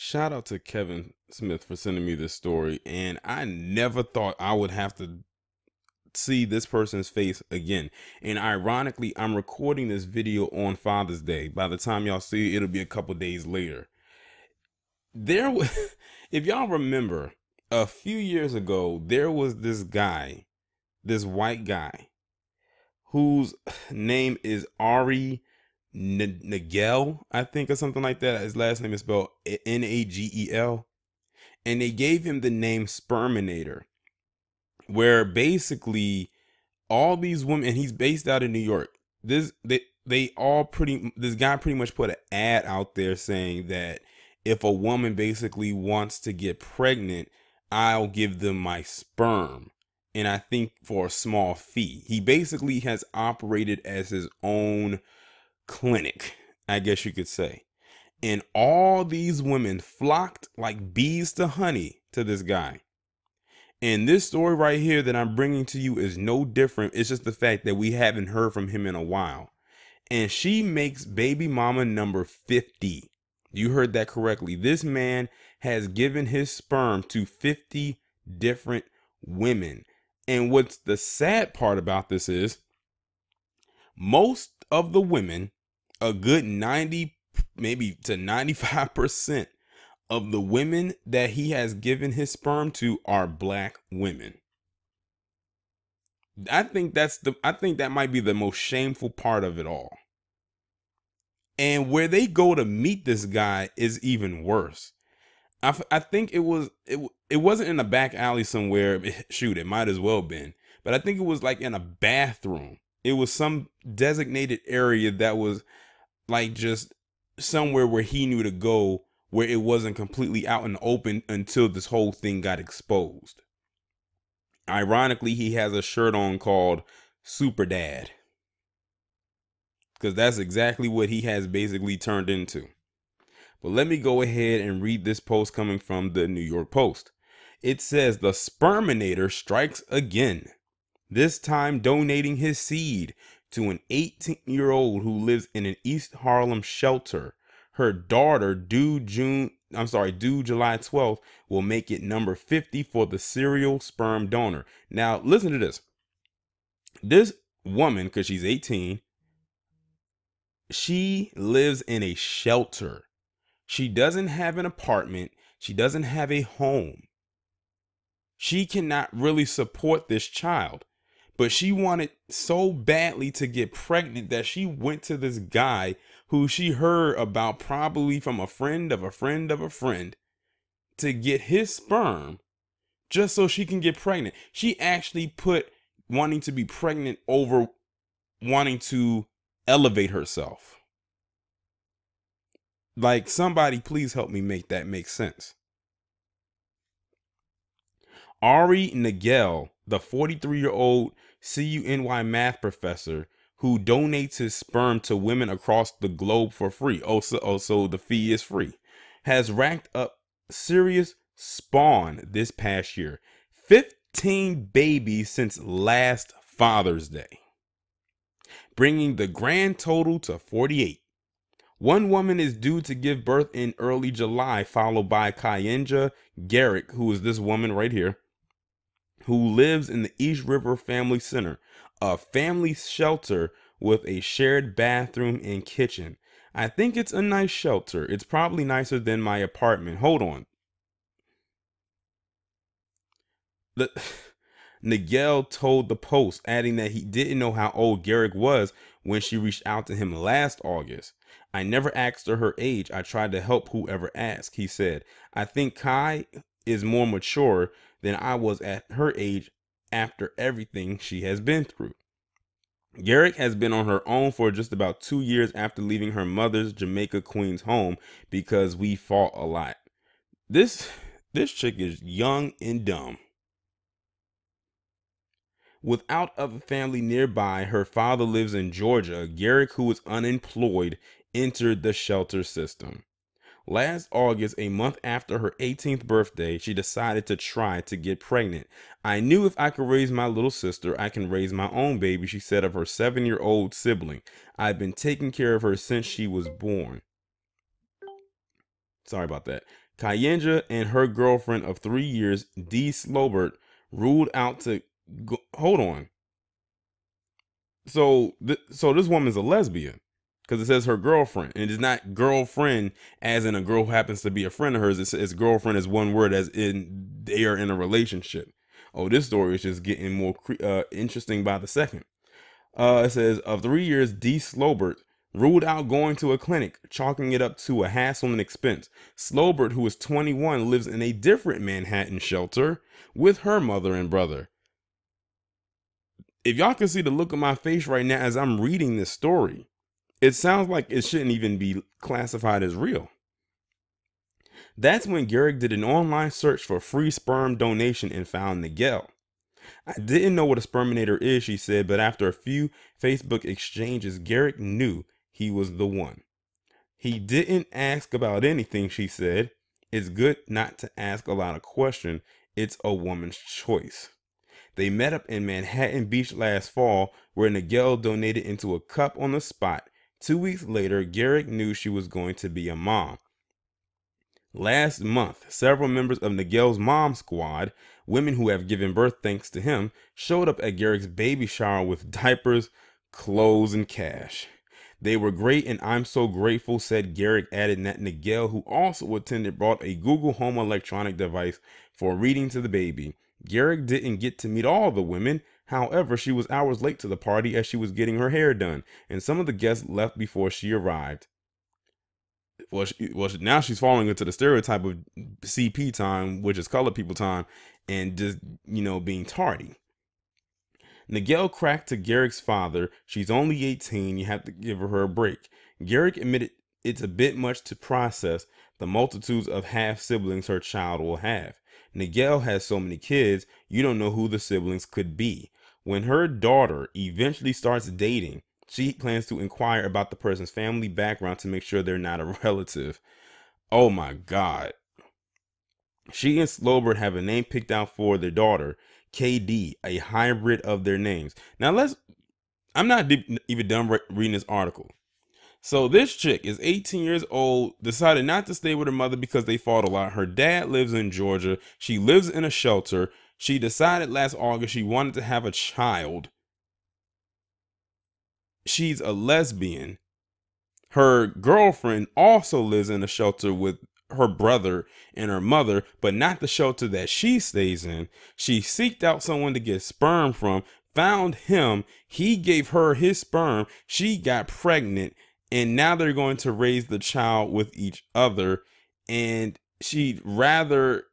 Shout out to Kevin Smith for sending me this story, and I never thought I would have to see this person's face again. And ironically, I'm recording this video on Father's Day. By the time y'all see it, it'll be a couple days later. There was, if y'all remember, a few years ago, there was this guy, this white guy, whose name is Ari Nagel, I think, or something like that. His last name is spelled Nagel. And they gave him the name Sperminator, where basically all these women, and he's based out of New York. This guy pretty much put an ad out there saying that if a woman basically wants to get pregnant, I'll give them my sperm. And I think for a small fee. He basically has operated as his own clinic, I guess you could say. And all these women flocked like bees to honey to this guy. And this story right here that I'm bringing to you is no different. It's just the fact that we haven't heard from him in a while. And she makes baby mama number 50. You heard that correctly. This man has given his sperm to 50 different women. And what's the sad part about this is most of the women, a good 90, maybe to 95% of the women that he has given his sperm to are black women. I think that might be the most shameful part of it all. And where they go to meet this guy is even worse. I think it wasn't in a back alley somewhere. Shoot, it might as well been. But I think it was like in a bathroom. It was some designated area that was like just somewhere where he knew to go, where it wasn't completely out in the open until this whole thing got exposed. Ironically, he has a shirt on called Super Dad, because that's exactly what he has basically turned into. But let me go ahead and read this post coming from the New York Post. It says, the Sperminator strikes again, this time donating his seed to an 18-year-old who lives in an East Harlem shelter. Her daughter, due July 12th, will make it number 50 for the serial sperm donor. Now, listen to this. This woman, because she's 18, she lives in a shelter. She doesn't have an apartment. She doesn't have a home. She cannot really support this child. But she wanted so badly to get pregnant that she went to this guy who she heard about, probably from a friend of a friend of a friend, to get his sperm just so she can get pregnant. She actually put wanting to be pregnant over wanting to elevate herself. Like, somebody please help me make that make sense. Ari Nagel, the 43-year-old CUNY math professor who donates his sperm to women across the globe for free, so the fee is free, has racked up serious spawn this past year. 15 babies since last Father's Day, bringing the grand total to 48. One woman is due to give birth in early July, followed by Kyenja Garrick, who is this woman right here, who lives in the East River Family Center, a family shelter with a shared bathroom and kitchen. I think it's a nice shelter. It's probably nicer than my apartment. Hold on. Nagel told the Post, adding that he didn't know how old Garrick was when she reached out to him last August. I never asked her age. I tried to help whoever asked, he said. I think Kai is more mature than I was at her age after everything she has been through. Garrick has been on her own for just about 2 years after leaving her mother's Jamaica Queens home because we fought a lot. This chick is young and dumb. Without other family nearby, her father lives in Georgia. Garrick, who is unemployed, entered the shelter system. Last August, a month after her 18th birthday, she decided to try to get pregnant. I knew if I could raise my little sister, I can raise my own baby, she said of her 7-year-old sibling. I've been taking care of her since she was born. Sorry about that. Kyenja and her girlfriend of 3 years, Dee Slobert, ruled out to go, hold on. So this woman's a lesbian because it says her girlfriend, and it's not girlfriend as in a girl who happens to be a friend of hers. It's girlfriend as one word, as in they are in a relationship. Oh, this story is just getting more interesting by the second. It says of 3 years, Dee Slobert ruled out going to a clinic, chalking it up to a hassle and expense. Slobert, who is 21, lives in a different Manhattan shelter with her mother and brother. If y'all can see the look on my face right now as I'm reading this story, it sounds like it shouldn't even be classified as real. That's when Garrick did an online search for free sperm donation and found Nigel. I didn't know what a Sperminator is, she said, but after a few Facebook exchanges, Garrick knew he was the one. He didn't ask about anything, she said. It's good not to ask a lot of questions. It's a woman's choice. They met up in Manhattan Beach last fall, where Nigel donated into a cup on the spot. 2 weeks later, Garrick knew she was going to be a mom. Last month, several members of Nigel's mom squad, women who have given birth thanks to him, showed up at Garrick's baby shower with diapers, clothes, and cash. They were great, and I'm so grateful, said Garrick, adding that Nigel, who also attended, brought a Google Home electronic device for reading to the baby. Garrick didn't get to meet all the women. However, she was hours late to the party as she was getting her hair done, and some of the guests left before she arrived. Well, now she's falling into the stereotype of CP time, which is colored people time, and just, being tardy. Nigel cracked to Garrick's father, she's only 18, you have to give her a break. Garrick admitted it's a bit much to process the multitudes of half-siblings her child will have. Nigel has so many kids, you don't know who the siblings could be. When her daughter eventually starts dating, she plans to inquire about the person's family background to make sure they're not a relative. Oh my God. She and Slobert have a name picked out for their daughter, KD, a hybrid of their names. Now I'm not even done reading this article. So this chick is 18 years old, decided not to stay with her mother because they fought a lot. Her dad lives in Georgia. She lives in a shelter. She decided last August she wanted to have a child. She's a lesbian. Her girlfriend also lives in a shelter with her brother and her mother, but not the shelter that she stays in. She seeked out someone to get sperm from, found him. He gave her his sperm. She got pregnant, and now they're going to raise the child with each other. And she'd rather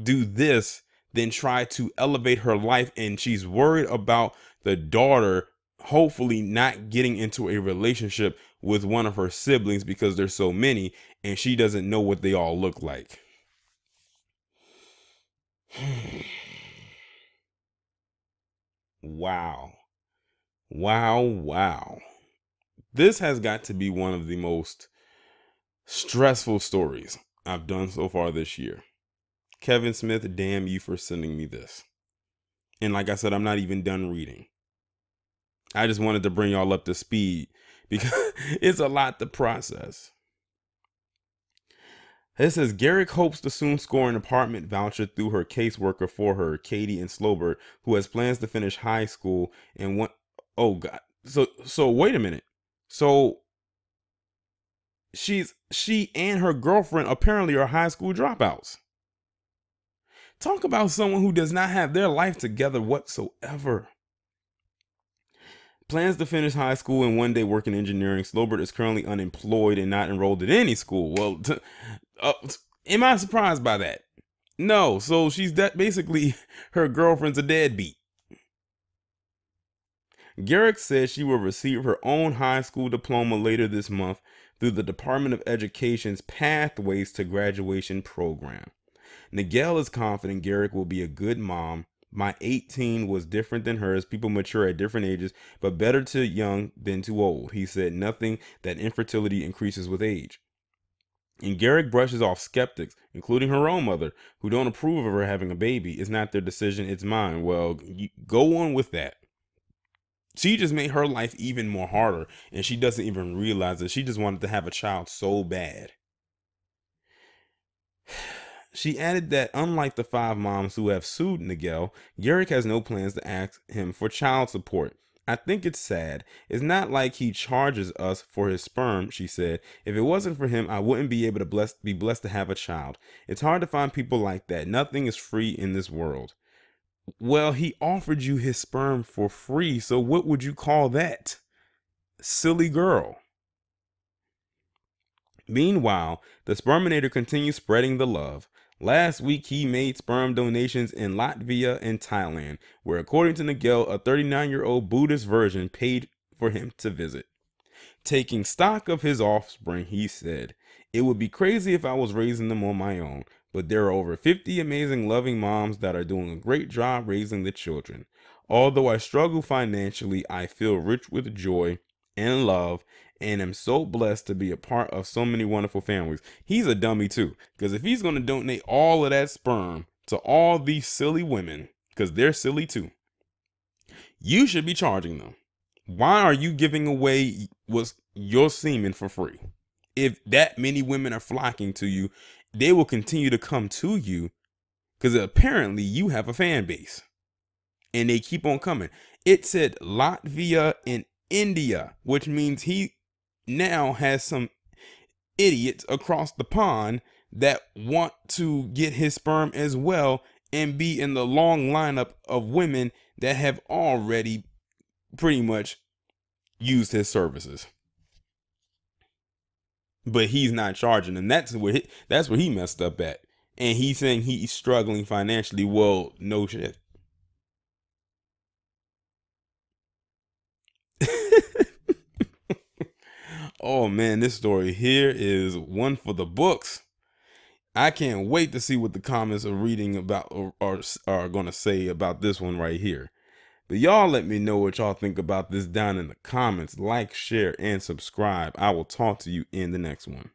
do this than try to elevate her life. And she's worried about the daughter hopefully not getting into a relationship with one of her siblings because there's so many and she doesn't know what they all look like. Wow. This has got to be one of the most stressful stories I've done so far this year. Kevin Smith, damn you for sending me this. And like I said, I'm not even done reading. I just wanted to bring y'all up to speed because it's a lot to process. It says Garrick hopes to soon score an apartment voucher through her caseworker for her, Katie and Slobert, who has plans to finish high school and want. Oh God! So wait a minute. So she and her girlfriend apparently are high school dropouts. Talk about someone who does not have their life together whatsoever. Plans to finish high school and one day work in engineering. Slobert is currently unemployed and not enrolled in any school. Well, am I surprised by that? No. So she's basically her girlfriend's a deadbeat. Garrick says she will receive her own high school diploma later this month through the Department of Education's Pathways to Graduation program. Nigel is confident Garrick will be a good mom. My 18 was different than hers. People mature at different ages, but better too young than too old. He said nothing that infertility increases with age. And Garrick brushes off skeptics, including her own mother, who don't approve of her having a baby. It's not their decision, it's mine. Well, go on with that. She just made her life even more harder, and she doesn't even realize that she just wanted to have a child so bad. She added that unlike the 5 moms who have sued Nigel, Garrick has no plans to ask him for child support. I think it's sad. It's not like he charges us for his sperm, she said. If it wasn't for him, I wouldn't be able to be blessed to have a child. It's hard to find people like that. Nothing is free in this world. Well, he offered you his sperm for free, so what would you call that? Silly girl. Meanwhile, the Sperminator continues spreading the love. Last week, he made sperm donations in Latvia and Thailand, where, according to Nigel, a 39-year-old Buddhist virgin paid for him to visit. Taking stock of his offspring, he said, "It would be crazy if I was raising them on my own, but there are over 50 amazing loving moms that are doing a great job raising the children. Although I struggle financially, I feel rich with joy and love, and am so blessed to be a part of so many wonderful families." He's a dummy too, because if he's going to donate all of that sperm to all these silly women, because they're silly too, you should be charging them. Why are you giving away your semen for free? If that many women are flocking to you, they will continue to come to you because apparently you have a fan base and they keep on coming. It said Latvia and India, which means he now has some idiots across the pond that want to get his sperm as well and be in the long lineup of women that have already pretty much used his services. But he's not charging them. That's where he messed up at. And he's saying he's struggling financially. Well, no shit. Oh man, this story here is one for the books. I can't wait to see what the comments are reading about or are going to say about this one right here. But y'all let me know what y'all think about this down in the comments. Like, share, and subscribe. I will talk to you in the next one.